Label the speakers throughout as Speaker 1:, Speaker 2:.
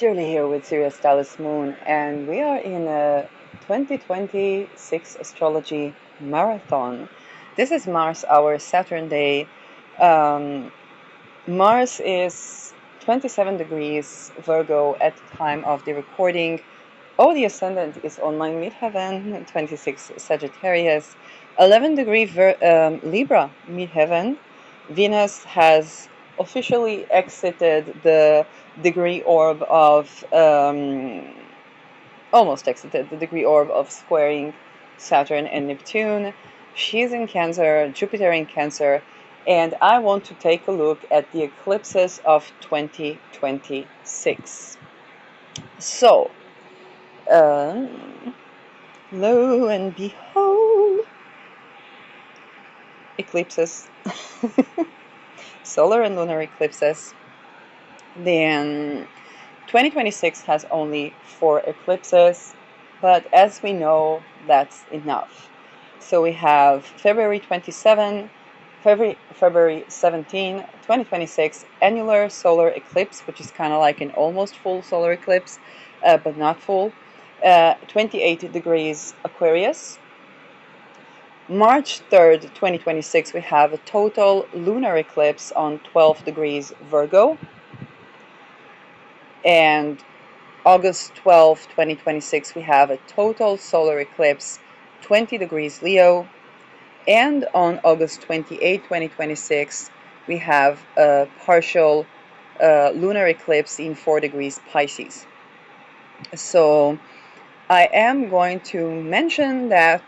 Speaker 1: Shirley here with Sirius Stylus Moon, and we are in a 2026 astrology marathon. This is Mars hour, Saturn day. Um, Mars is 27 degrees Virgo at the time of the recording. Oh, the ascendant is on my midheaven, 26 Sagittarius, 11 degree Libra midheaven. Venus has officially exited the degree orb of, almost exited the degree orb of squaring Saturn and Neptune. She's in Cancer, Jupiter in Cancer, and I want to take a look at the eclipses of 2026. So, lo and behold, eclipses, solar and lunar eclipses. Then 2026 has only 4 eclipses, but as we know, that's enough. So we have February 27, February 17, 2026, annular solar eclipse, which is kind of like an almost full solar eclipse, but not full. 28 degrees Aquarius. March 3rd, 2026, we have a total lunar eclipse on 12 degrees Virgo. And August 12, 2026, we have a total solar eclipse, 20 degrees Leo. And on August 28, 2026, we have a partial lunar eclipse in 4 degrees Pisces. So I am going to mention that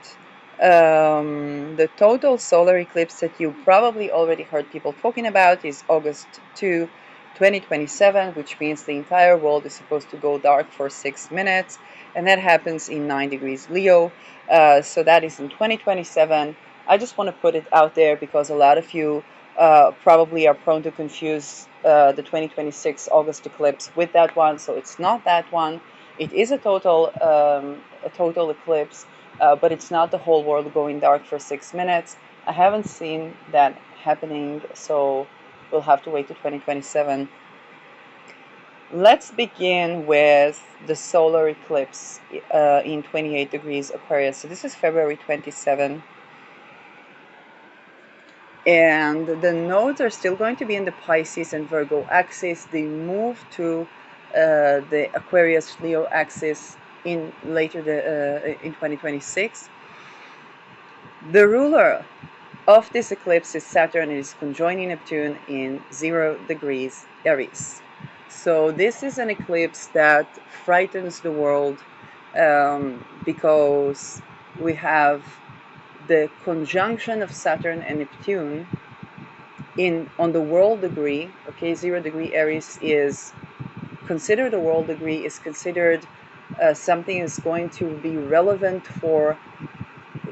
Speaker 1: the total solar eclipse that you probably already heard people talking about is August 2, 2027, which means the entire world is supposed to go dark for 6 minutes, and that happens in 9 degrees Leo. So that is in 2027. I just want to put it out there because a lot of you probably are prone to confuse the 2026 August eclipse with that one, so it's not that one. It is a total eclipse, but it's not the whole world going dark for 6 minutes. I haven't seen that happening, so we'll have to wait to 2027. Let's begin with the solar eclipse in 28 degrees Aquarius. So this is February 27. And the nodes are still going to be in the Pisces and Virgo axis. They move to the Aquarius Leo axis in 2026. The ruler of this eclipse is Saturn, and is conjoining Neptune in 0 degrees Aries. So this is an eclipse that frightens the world because we have the conjunction of Saturn and Neptune on the world degree. Okay, 0 degree Aries is considered a world degree, is considered something is going to be relevant for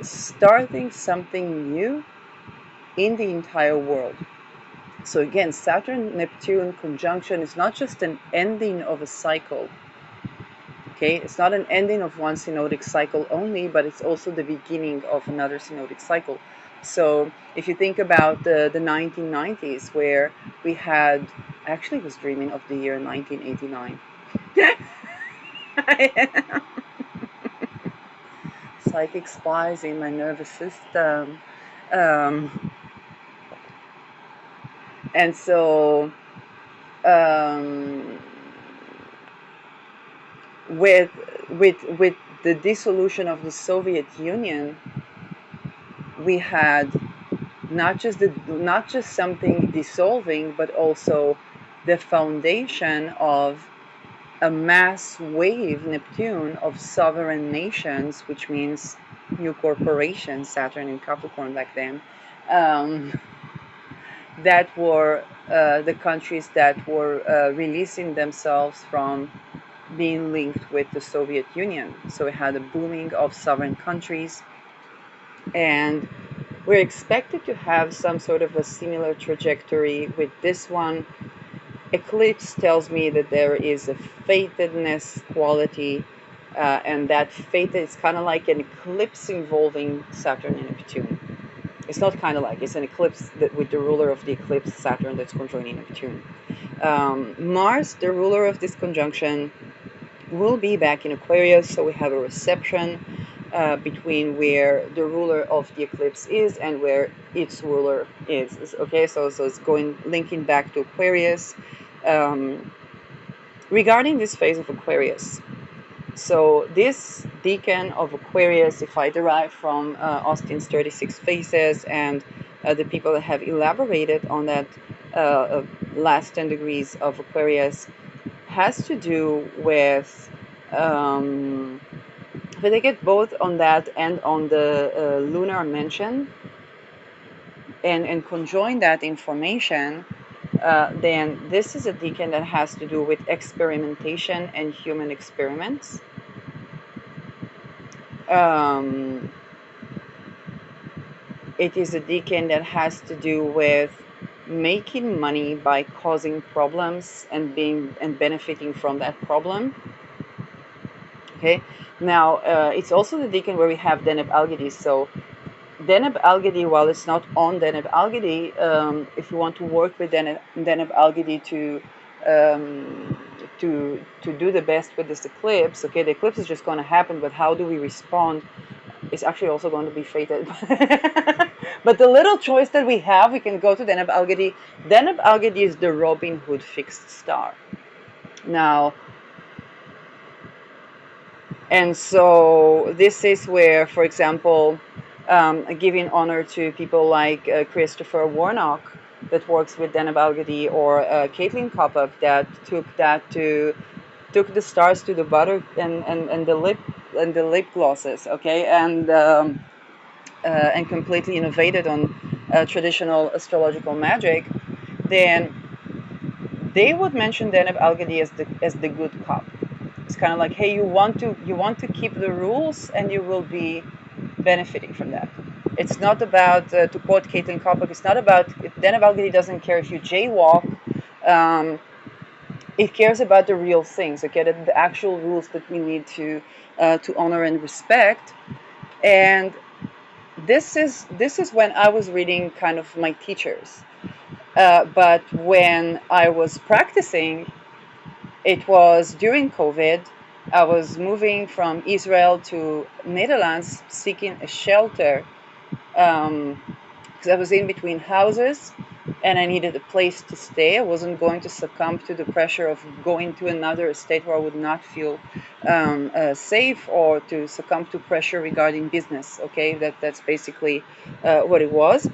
Speaker 1: starting something new in the entire world. So again, Saturn-Neptune conjunction is not just an ending of a cycle. Okay, it's not an ending of one synodic cycle only, but it's also the beginning of another synodic cycle. So if you think about the 1990s, where we had, I actually was dreaming of the year 1989. Psychic spies in my nervous system. And so with the dissolution of the Soviet Union, we had not just something dissolving, but also the foundation of a mass wave, Neptune, of sovereign nations, which means new corporations, Saturn and Capricorn back then, that were the countries that were releasing themselves from being linked with the Soviet Union. So we had a booming of sovereign countries, and we're expected to have some sort of a similar trajectory with this one. Eclipse tells me that there is a fatedness quality, and that fate is kind of like an eclipse involving Saturn and Neptune. It's not kind of like, it's an eclipse that with the ruler of the eclipse, Saturn, that's conjoining Neptune. Mars, the ruler of this conjunction, will be back in Aquarius, so we have a reception between where the ruler of the eclipse is and where its ruler is. Okay, so it's going linking back to Aquarius. Regarding this phase of Aquarius, so this decan of Aquarius, if I derive from Austin's 36 phases and the people that have elaborated on that last 10 degrees of Aquarius, has to do with, but they get both on that and on the lunar mention, and conjoin that information, then this is a decan that has to do with experimentation and human experiments. It is a decan that has to do with making money by causing problems and benefiting from that problem. Okay. Now it's also the decan where we have Deneb Algedi. So Deneb Algedi, while it's not on Deneb Algedi, if you want to work with Deneb Algedi to do the best with this eclipse, okay, the eclipse is just going to happen, but how do we respond? It's actually also going to be fated. But the little choice that we have, we can go to Deneb Algedi. Deneb Algedi is the Robinhood fixed star. Now, and so this is where, for example, giving honor to people like Christopher Warnock that works with Deneb Algedi, or Caitlin Kopov that took the stars to the butter and the lip glosses, okay, and completely innovated on traditional astrological magic, then they would mention Deneb Algedi as the good cop. It's kind of like, hey, you want to keep the rules, and you will be benefiting from that. It's not about, to quote Caitlin Kopok, it's not about, Deneb Algedi doesn't care if you jaywalk. It cares about the real things, okay, the actual rules that we need to honor and respect. And this is when I was reading kind of my teachers. But when I was practicing, it was during COVID. I was moving from Israel to Netherlands seeking a shelter, because I was in between houses and I needed a place to stay. I wasn't going to succumb to the pressure of going to another state where I would not feel safe, or to succumb to pressure regarding business. Okay, that's basically what it was.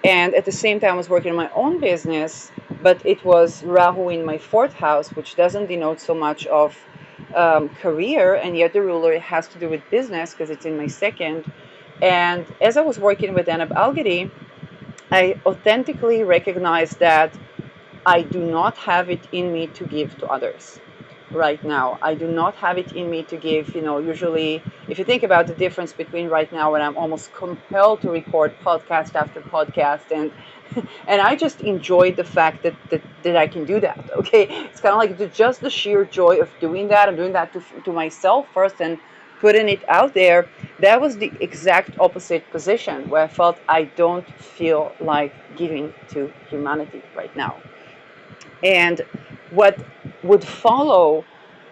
Speaker 1: And at the same time, I was working on my own business, but it was Rahu in my fourth house, which doesn't denote so much of career, and yet the ruler has to do with business because it's in my second. And as I was working with Deneb Algedi, I authentically recognized that I do not have it in me to give to others right now. I do not have it in me to give, usually if you think about the difference between right now when I'm almost compelled to record podcast after podcast, and I just enjoy the fact that I can do that. Okay, it's kind of like just the sheer joy of doing that. I'm doing that to myself first and putting it out there. That was the exact opposite position where I felt I don't feel like giving to humanity right now. And what would follow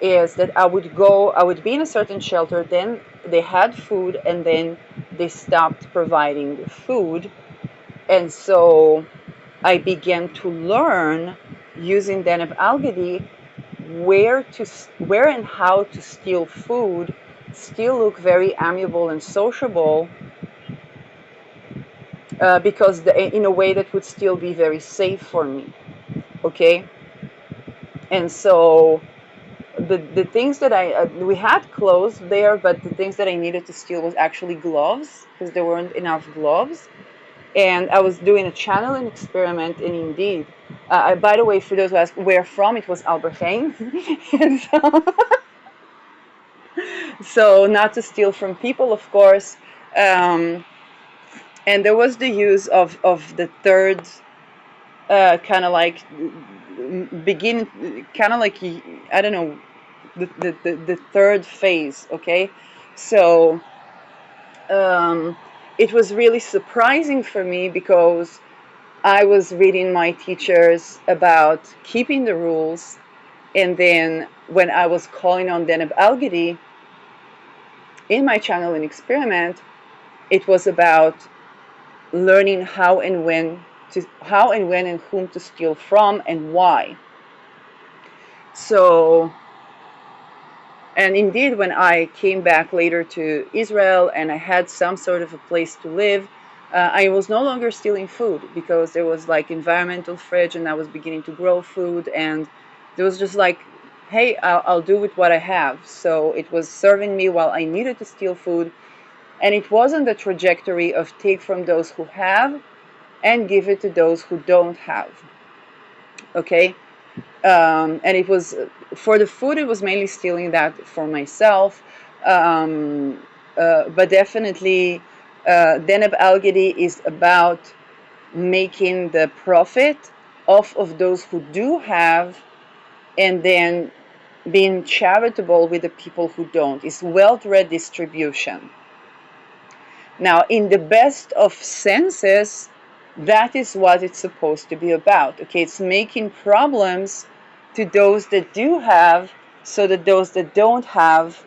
Speaker 1: is that I would be in a certain shelter, then they had food, and then they stopped providing the food. And so I began to learn, using Deneb Algedi, where and how to steal food, still look very amiable and sociable, because in a way that would still be very safe for me. Okay? And so the things that we had clothes there, but the things that I needed to steal was actually gloves, because there weren't enough gloves. And I was doing a channeling experiment, and indeed, by the way, for those who ask where from, it was Albertheim. And so not to steal from people, of course. And there was the use of the third, kind of like kind of like, I don't know, the third phase. Okay, so it was really surprising for me because I was reading my teachers about keeping the rules, and then when I was calling on Deneb Algidi in my channel and experiment, it was about learning how and when and whom to steal from and why. So, and indeed, when I came back later to Israel and I had some sort of a place to live, I was no longer stealing food because there was like environmental fridge and I was beginning to grow food, and there was just like, hey, I'll do with what I have. So it was serving me while I needed to steal food, and it wasn't the trajectory of take from those who have and give it to those who don't have. Okay. And it was for the food, it was mainly stealing that for myself, but definitely Deneb Algidi is about making the profit off of those who do have, and then being charitable with the people who don't. It's wealth redistribution. Now, in the best of senses, that is what it's supposed to be about. Okay, it's making problems to those that do have, so that those that don't have,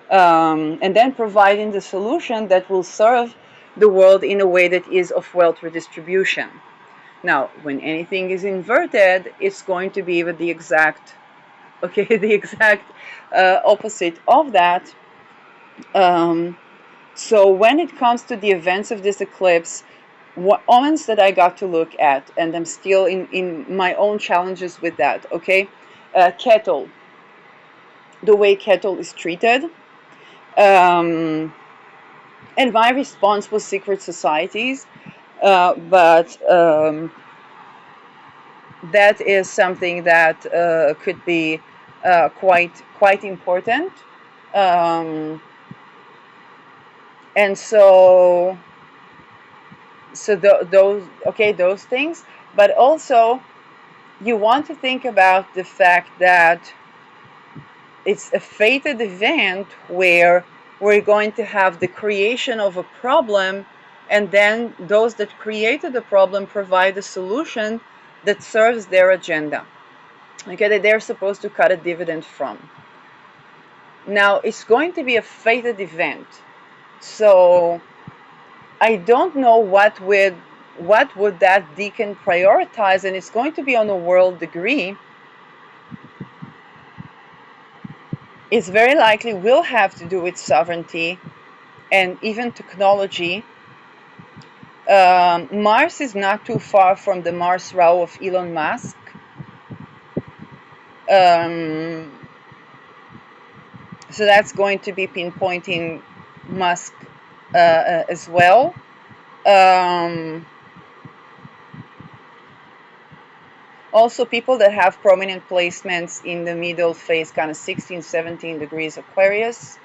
Speaker 1: and then providing the solution that will serve the world in a way that is of wealth redistribution. Now, when anything is inverted, it's going to be the exact, okay, the exact opposite of that. So when it comes to the events of this eclipse, what omens that I got to look at, and I'm still in my own challenges with that, okay? Kettle, the way kettle is treated. And my response was secret societies, but that is something that could be quite important. Um, and so those things, but also you want to think about the fact that it's a fated event where we're going to have the creation of a problem, and then those that created the problem provide a solution that serves their agenda, okay, that they're supposed to cut a dividend from. Now, it's going to be a fated event, so I don't know what would that deacon prioritize, and it's going to be on a world degree. It's very likely will have to do with sovereignty and even technology. Mars is not too far from the Mars row of Elon Musk. So that's going to be pinpointing Musk as well. Also, people that have prominent placements in the middle phase, kind of 16, 17 degrees Aquarius.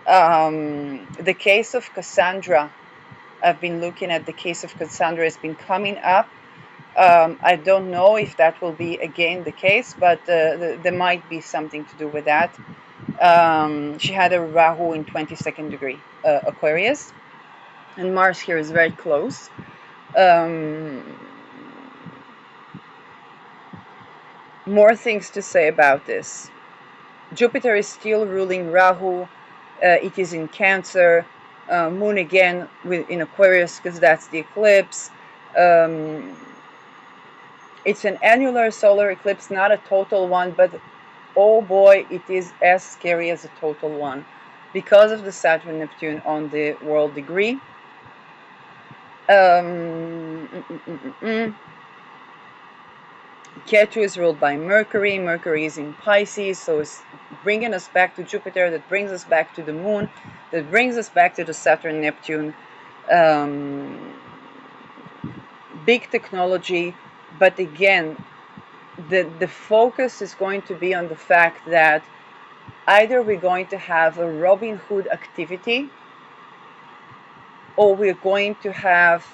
Speaker 1: The case of Cassandra, I've been looking at the case of Cassandra, has been coming up. I don't know if that will be again the case, but there might be something to do with that. She had a Rahu in 22nd degree Aquarius, and Mars here is very close. More things to say about this. Jupiter is still ruling Rahu. It is in Cancer. Moon again in Aquarius, because that's the eclipse. It's an annular solar eclipse, not a total one, but oh boy, it is as scary as a total one because of the Saturn Neptune on the world degree. Ketu is ruled by Mercury. Mercury is in Pisces, so it's bringing us back to Jupiter, that brings us back to the Moon, that brings us back to the Saturn Neptune. Big technology, but again, the focus is going to be on the fact that either we're going to have a Robinhood activity, or we're going to have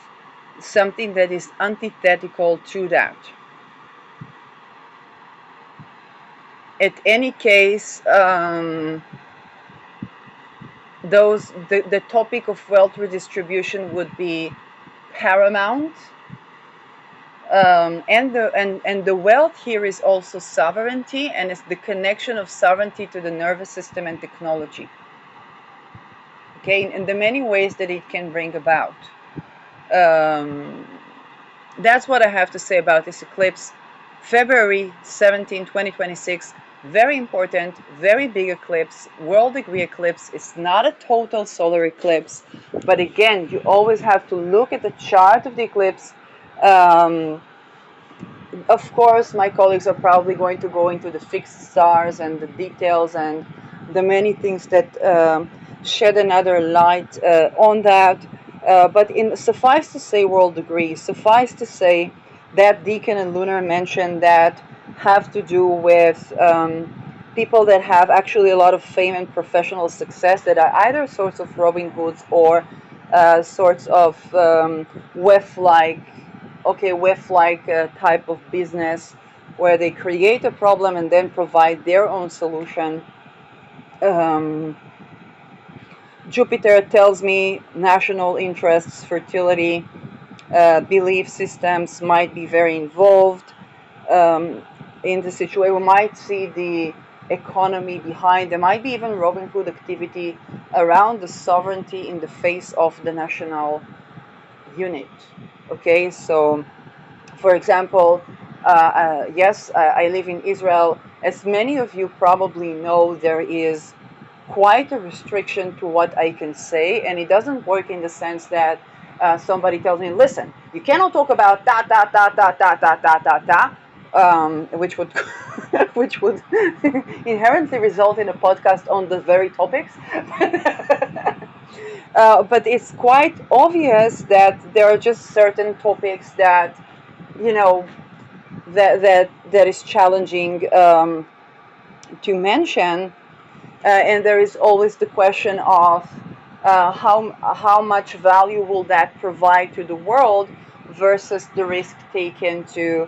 Speaker 1: something that is antithetical to that. At any case, the topic of wealth redistribution would be paramount. And the wealth here is also sovereignty, and it's the connection of sovereignty to the nervous system and technology. Okay, in the many ways that it can bring about. That's what I have to say about this eclipse. February 17, 2026, very important, very big eclipse, world degree eclipse. It's not a total solar eclipse, but again, you always have to look at the chart of the eclipse. Of course, my colleagues are probably going to go into the fixed stars and the details and the many things that shed another light on that. But suffice to say, world degree, suffice to say that Deacon and Lunar mentioned that have to do with people that have actually a lot of fame and professional success that are either sorts of Robinhoods or sorts of WEF-like type of business where they create a problem and then provide their own solution. Jupiter tells me national interests, fertility, belief systems might be very involved in the situation. We might see the economy behind. There might be even Robin Hood activity around the sovereignty in the face of the national unit. Okay, so for example, yes, I live in Israel. As many of you probably know, there is quite a restriction to what I can say, and it doesn't work in the sense that somebody tells me, listen, you cannot talk about which would which would inherently result in a podcast on the very topics. But it's quite obvious that there are just certain topics that, you know, that is challenging to mention, and there is always the question of how much value will that provide to the world versus the risk taken to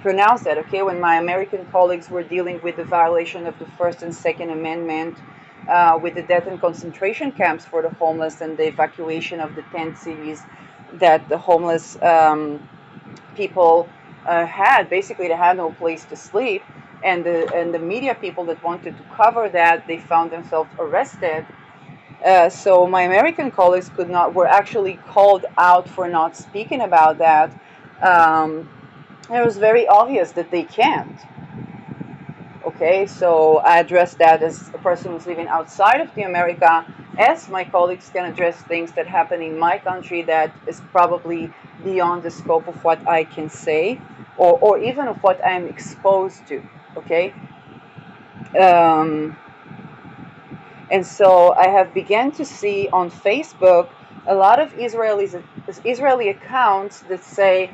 Speaker 1: pronounce that. Okay, when my American colleagues were dealing with the violation of the First and Second Amendment, with the death in concentration camps for the homeless and the evacuation of the tent cities that the homeless people had, basically they had no place to sleep, and the media people that wanted to cover that, they found themselves arrested. So my American colleagues were actually called out for not speaking about that. It was very obvious that they can't. Okay, so I address that as a person who's living outside of the America, as my colleagues can address things that happen in my country that is probably beyond the scope of what I can say, or even of what I'm exposed to. Okay. And so I have begun to see on Facebook a lot of Israeli accounts that say,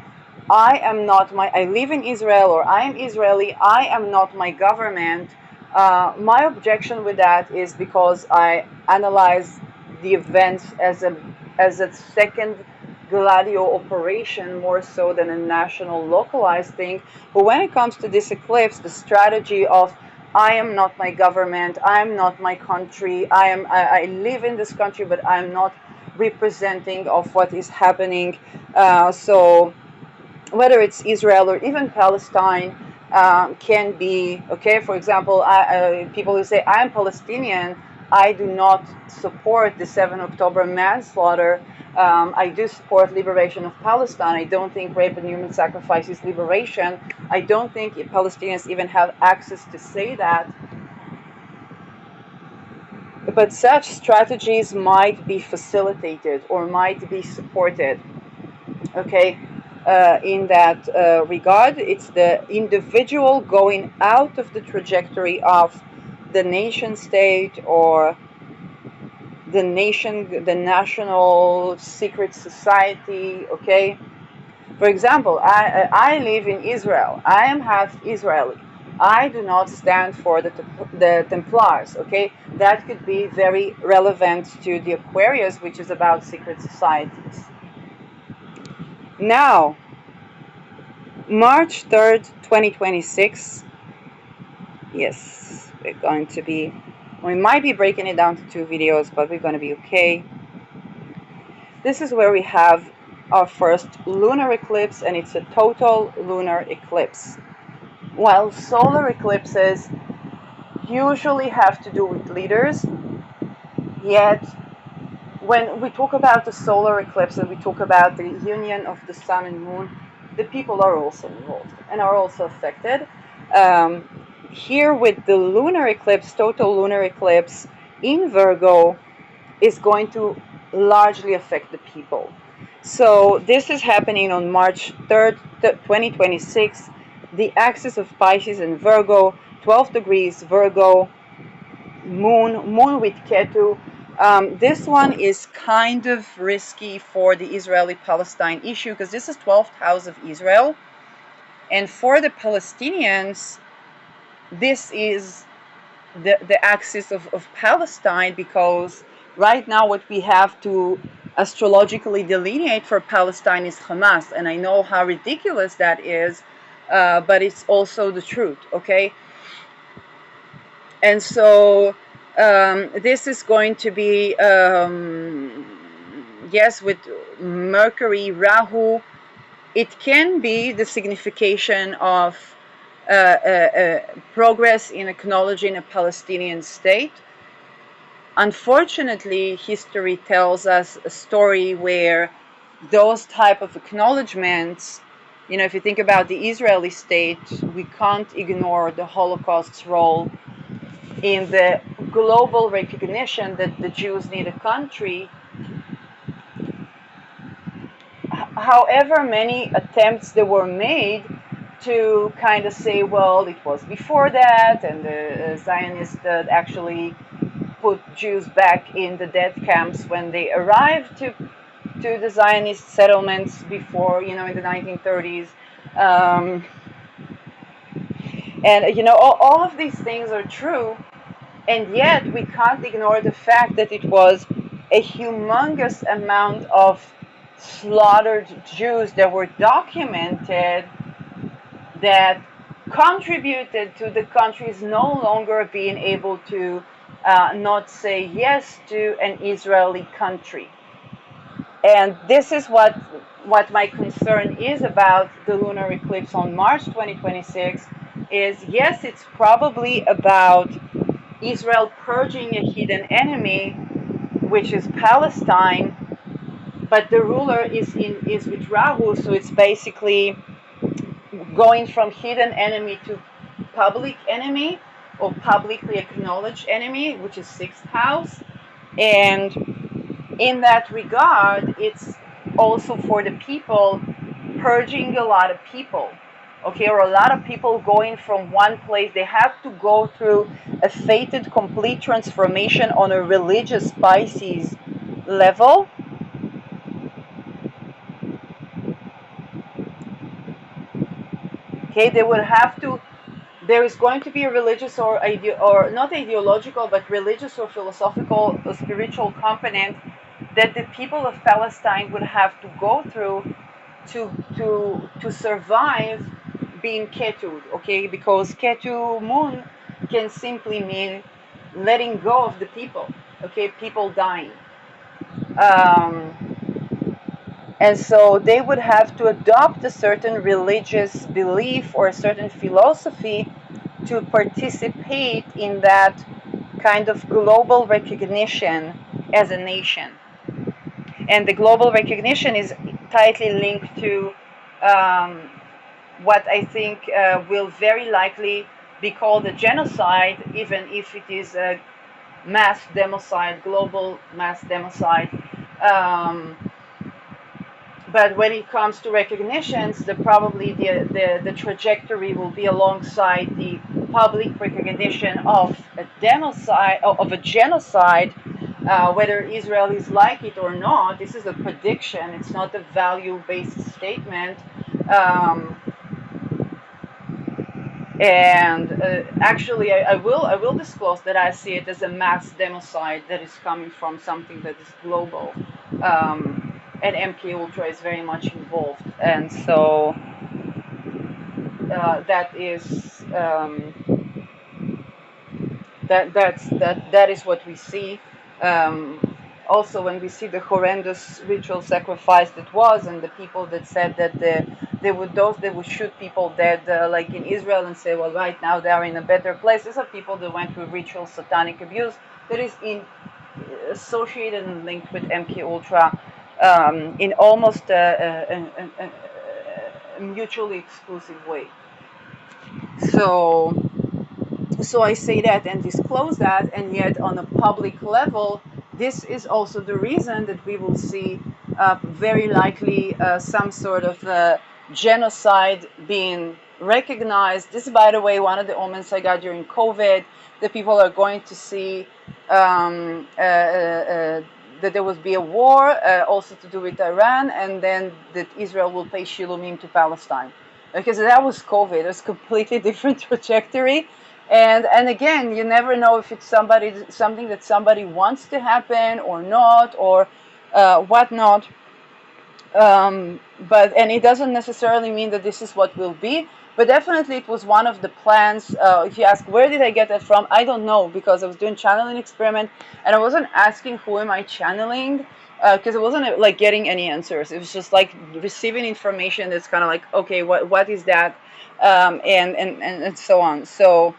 Speaker 1: I live in Israel, or I am Israeli, I am not my government. My objection with that is because I analyze the events as a second Gladio operation more so than a national localized thing. But when it comes to this eclipse, the strategy of I am not my government, I am not my country, I live in this country, but I'm not representing of what is happening. So whether it's Israel or even Palestine, can be, okay, for example, people who say, I'm Palestinian, I do not support the 7 October manslaughter. I do support liberation of Palestine. I don't think rape and human sacrifice is liberation. I don't think Palestinians even have access to say that. But such strategies might be facilitated or might be supported. Okay, in that regard, it's the individual going out of the trajectory of the nation state or the national secret society. Okay, for example, I live in Israel. I am half Israeli. I do not stand for the Templars. Okay, that could be very relevant to the Aquarius, which is about secret societies. Now, March 3rd, 2026. Yes, we're going to be We might be breaking it down to 2 videos, but we're going to be okay. This is where we have our first lunar eclipse, and it's a total lunar eclipse. While solar eclipses usually have to do with leaders, yet when we talk about the solar eclipse and we talk about the union of the sun and moon, the people are also involved and are also affected. Here with the lunar eclipse, total lunar eclipse in Virgo, is going to largely affect the people. So this is happening on March 3rd, 2026. The axis of Pisces and Virgo, 12 degrees Virgo, moon with Ketu. This one is kind of risky for the Israeli-Palestine issue because this is 12th house of Israel. And for the Palestinians, this is the axis of Palestine, because right now what we have to astrologically delineate for Palestine is Hamas. And I know how ridiculous that is, but it's also the truth, okay? And so this is going to be, yes, with Mercury, Rahu, it can be the signification of progress in acknowledging a Palestinian state. Unfortunately, history tells us a story where those type of acknowledgements, you know, if you think about the Israeli state, we can't ignore the Holocaust's role in the global recognition that the Jews need a country. However many attempts there were made to kind of say, well, it was before that, and the Zionists actually put Jews back in the death camps when they arrived to the Zionist settlements before, you know, in the 1930s. And, you know, all of these things are true, and yet we can't ignore the fact that it was a humongous amount of slaughtered Jews that were documented that contributed to the countries no longer being able to not say yes to an Israeli country. And this is what my concern is about the lunar eclipse on March 2026 is, yes, it's probably about Israel purging a hidden enemy, which is Palestine, but the ruler is with Rahu, so it's basically going from hidden enemy to public enemy, or publicly acknowledged enemy, which is 6th house. And in that regard, it's also for the people purging a lot of people, okay, or a lot of people going from one place. They have to go through a fated complete transformation on a religious Pisces level. Okay, they would have to, there is going to be a religious or not ideological, but religious or philosophical or spiritual component that the people of Palestine would have to go through to survive being Ketu, okay? Because Ketu moon can simply mean letting go of the people, okay? People dying. And so they would have to adopt a certain religious belief or a certain philosophy to participate in that kind of global recognition as a nation. And the global recognition is tightly linked to what I think will very likely be called a genocide, even if it is a mass democide, global mass democide. But when it comes to recognitions, probably the trajectory will be alongside the public recognition of a genocide, whether Israelis like it or not. This is a prediction. It's not a value-based statement. And actually, I will disclose that I see it as a mass democide that is coming from something that is global. And MK Ultra is very much involved, and so that is That is what we see. Um, Also, when we see the horrendous ritual sacrifice that was, and the people that said that they would shoot people dead, like in Israel, and say, well, right now they are in a better place. These are people that went through ritual satanic abuse that is associated and linked with MK Ultra in almost a mutually exclusive way. So I say that and disclose that, and yet on a public level, this is also the reason that we will see very likely some sort of genocide being recognized. This is, by the way, one of the omens I got during COVID, that people are going to see that there will be a war, also to do with Iran, and then that Israel will pay shilumim to Palestine. Because that was COVID. It was a completely different trajectory. And again, you never know if it's something that somebody wants to happen or not, or whatnot. And it doesn't necessarily mean that this is what will be, but definitely it was one of the plans. If you ask where did I get that from, I don't know, because I was doing channeling experiment and I wasn't asking who am I channeling, because it wasn't like getting any answers. It was just like receiving information that's kind of like, okay, what is that, and so on. So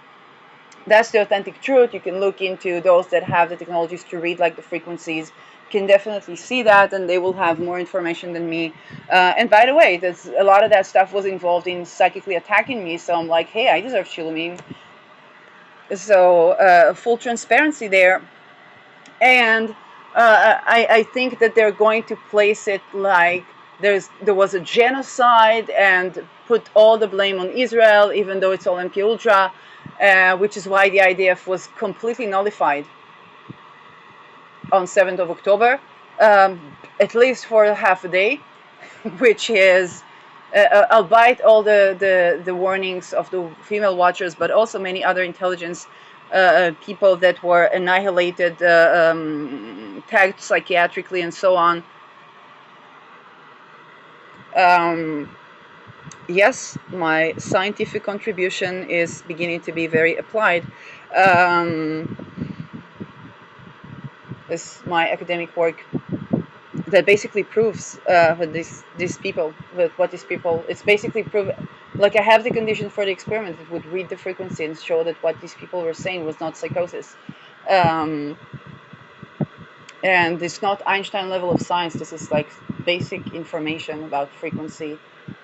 Speaker 1: that's the authentic truth. You can look into those that have the technologies to read like the frequencies, can definitely see that, and they will have more information than me. And by the way, there's a lot of that stuff was involved in psychically attacking me, so I'm like, hey, I deserve shilumim. So full transparency there. And I think that they're going to place it like there was a genocide and put all the blame on Israel, even though it's all MK Ultra, which is why the IDF was completely nullified on 7th of October, at least for half a day, which is, albeit all the warnings of the female watchers, but also many other intelligence people that were annihilated, tagged psychiatrically, and so on. Yes, my scientific contribution is beginning to be very applied. It's my academic work that basically proves what these people, it's basically proof, like I have the condition for the experiment. It would read the frequency and show that what these people were saying was not psychosis. And it's not Einstein level of science. This is like basic information about frequency.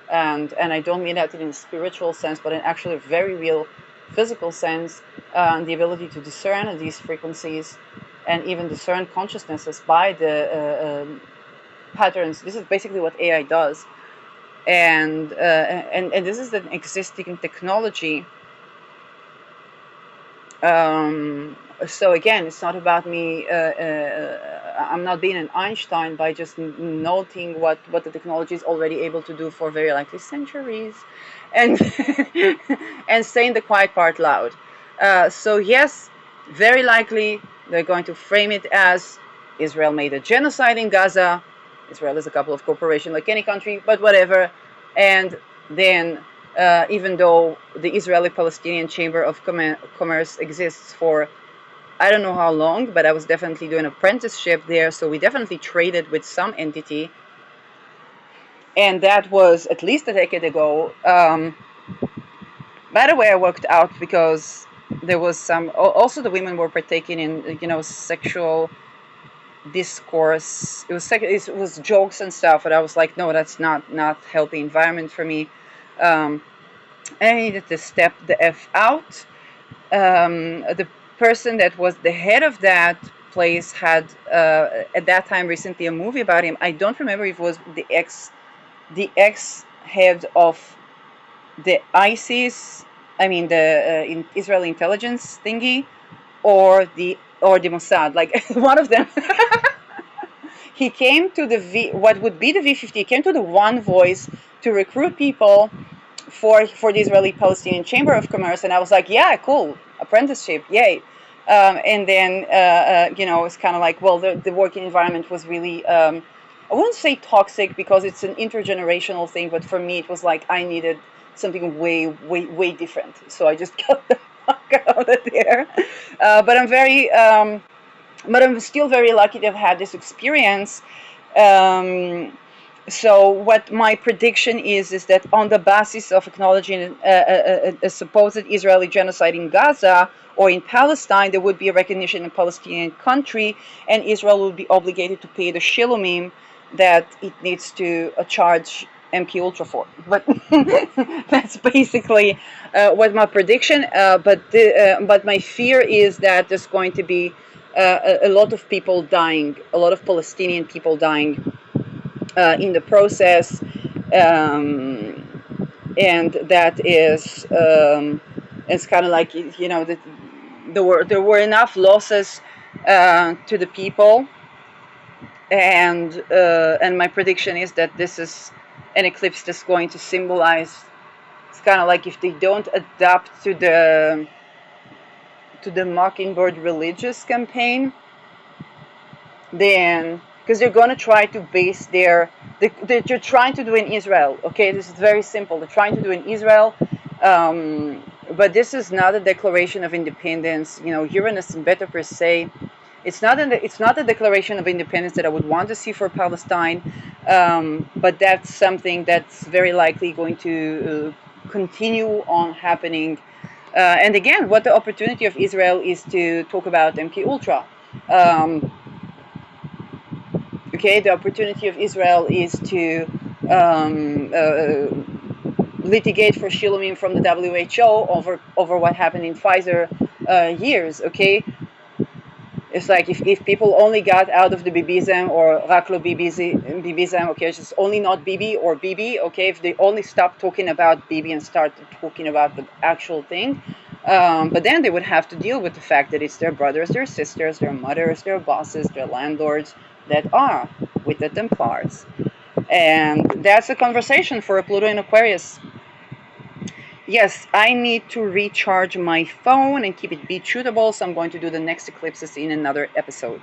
Speaker 1: And I don't mean that in a spiritual sense, but in actually a very real physical sense, the ability to discern these frequencies and even discern consciousnesses by the patterns. This is basically what AI does. And this is an existing technology. So again, it's not about me. I'm not being an Einstein by just noting what the technology is already able to do for very likely centuries, and and saying the quiet part loud. So yes, very likely they're going to frame it as Israel made a genocide in Gaza. Israel is a couple of corporations like any country, but whatever. And then even though the Israeli-Palestinian Chamber of Commerce exists for I don't know how long, but I was definitely doing apprenticeship there, so we definitely traded with some entity, and that was at least a decade ago. By the way, I worked out because there was some. Also, the women were partaking in sexual discourse. It was jokes and stuff, but I was like, no, that's not healthy environment for me. I needed to step the F out. The person that was the head of that place had at that time recently a movie about him. I don't remember if it was the ex head of the ISIS, I mean the Israeli intelligence thingy, or the Mossad, like one of them. He came to what would be the V50. He came to the One Voice to recruit people for the Israeli-Palestinian Chamber of Commerce, and I was like, yeah, cool, apprenticeship, yay. And then it's kind of like, well, the working environment was really, I wouldn't say toxic because it's an intergenerational thing, but for me it was like I needed something way different. So I just got the fuck about it there. But I'm still very lucky to have had this experience. So what my prediction is that on the basis of acknowledging a supposed Israeli genocide in Gaza or in Palestine, there would be a recognition in a Palestinian country, and Israel would be obligated to pay the shilumim that it needs to charge MK Ultra for. But that's basically what my prediction. But my fear is that there's going to be a lot of people dying, a lot of Palestinian people dying in the process, and that is it's kind of like, you know, that there were enough losses to the people, and my prediction is that this is an eclipse that's going to symbolize. It's kind of like if they don't adapt to the Mockingbird religious campaign, then because they're going to try to base they're trying to do in Israel. Okay, this is very simple. They're trying to do in Israel, but this is not a declaration of independence. You know, Uranus and Beta per se. It's not a declaration of independence that I would want to see for Palestine, but that's something that's very likely going to continue on happening. And again, what the opportunity of Israel is to talk about MK Ultra. Okay, the opportunity of Israel is to litigate for shilumim from the WHO over what happened in Pfizer years. Okay, it's like if people only got out of the Bibism or Raklo Bibism, okay, it's just only not Bibi or Bibi, okay, if they only stop talking about Bibi and start talking about the actual thing, but then they would have to deal with the fact that it's their brothers, their sisters, their mothers, their bosses, their landlords that are with the Templars. And that's a conversation for a Pluto in Aquarius. Yes, I need to recharge my phone and keep it beat shootable, so I'm going to do the next eclipses in another episode.